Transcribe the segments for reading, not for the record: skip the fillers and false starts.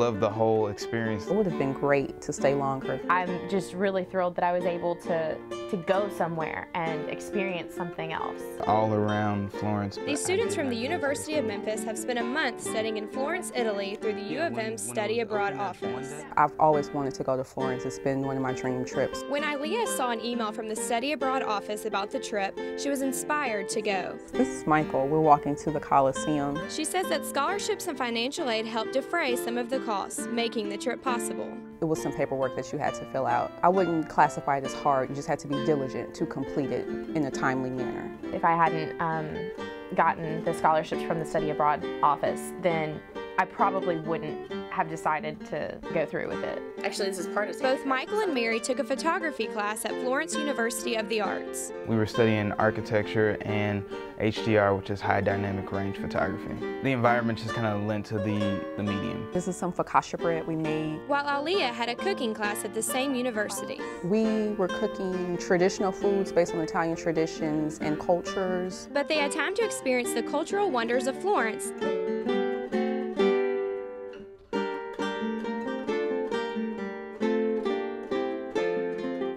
loved the whole experience. It would have been great to stay longer. I'm just really thrilled that I was able to go somewhere and experience something else. All around Florence. These students from the University of Memphis have spent a month studying in Florence, Italy through the U of M's Study Abroad office. I've always wanted to go to Florence. It's been one of my dream trips. When Ilea saw an email from the Study Abroad office about the trip, she was inspired to go. This is Michael. We're walking to the Coliseum. She says that scholarships and financial aid helped defray some of the costs, making the trip possible. It was some paperwork that you had to fill out. I wouldn't classify it as hard. You just had to be diligent to complete it in a timely manner. If I hadn't gotten the scholarships from the Study Abroad office, then I probably wouldn't have decided to go through with it. Actually, this is part of it. Both Michael and Mary took a photography class at Florence University of the Arts. We were studying architecture and HDR, which is high dynamic range photography. The environment just kind of lent to the medium. This is some focaccia bread we made. While Ilea had a cooking class at the same university. We were cooking traditional foods based on Italian traditions and cultures. But they had time to experience the cultural wonders of Florence.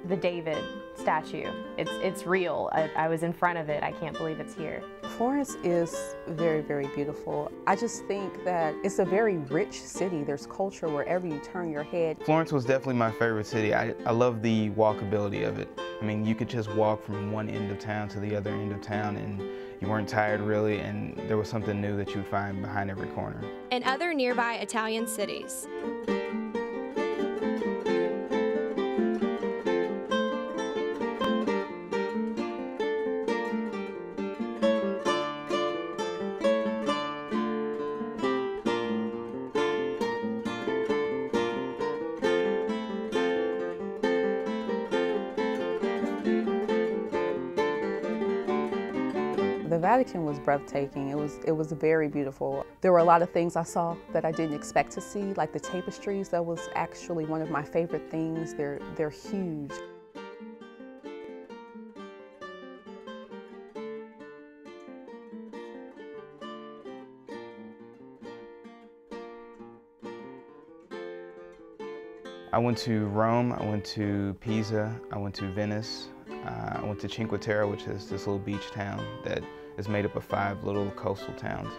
The David statue, it's real. I was in front of it. I can't believe it's here. Florence is very, very beautiful. I just think that it's a very rich city. There's culture wherever you turn your head. Florence was definitely my favorite city. I love the walkability of it. I mean, you could just walk from one end of town to the other end of town and you weren't tired really, and there was something new that you would find behind every corner. And other nearby Italian cities. The Vatican was breathtaking. It was very beautiful. There were a lot of things I saw that I didn't expect to see, like the tapestries. That was actually one of my favorite things. They're huge. I went to Rome, I went to Pisa, I went to Venice, I went to Cinque Terre, which is this little beach town that is made up of 5 little coastal towns.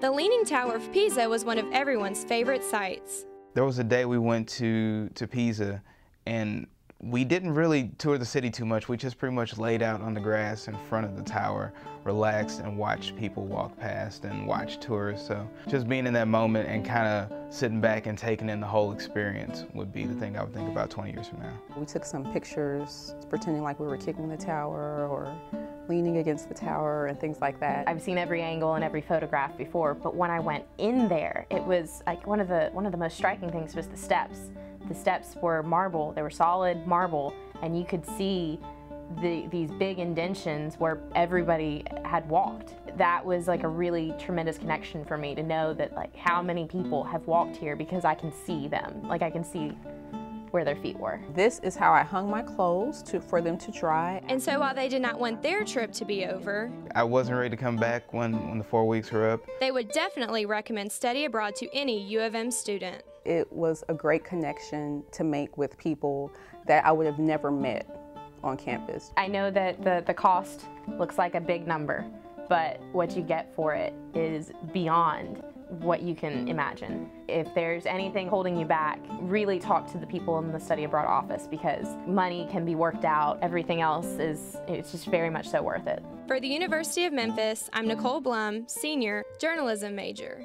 The Leaning Tower of Pisa was one of everyone's favorite sights. There was a day we went to Pisa and we didn't really tour the city too much. We just pretty much laid out on the grass in front of the tower, relaxed and watched people walk past and watch tourists. So just being in that moment and kind of sitting back and taking in the whole experience would be the thing I would think about 20 years from now. We took some pictures pretending like we were kicking the tower or leaning against the tower and things like that. I've seen every angle and every photograph before, but when I went in there, it was like one of the most striking things was the steps. The steps were marble, they were solid marble, and you could see these big indentions where everybody had walked. That was like a really tremendous connection for me to know that like how many people have walked here because I can see them, like I can see where their feet were. This is how I hung my clothes for them to dry. And so while they did not want their trip to be over, I wasn't ready to come back when the 4 weeks were up. They would definitely recommend study abroad to any U of M student. It was a great connection to make with people that I would have never met on campus. I know that the cost looks like a big number, but what you get for it is beyond what you can imagine. If there's anything holding you back, really talk to the people in the study abroad office because money can be worked out. Everything else it's just very much so worth it. For the University of Memphis, I'm Nicole Blum, senior journalism major.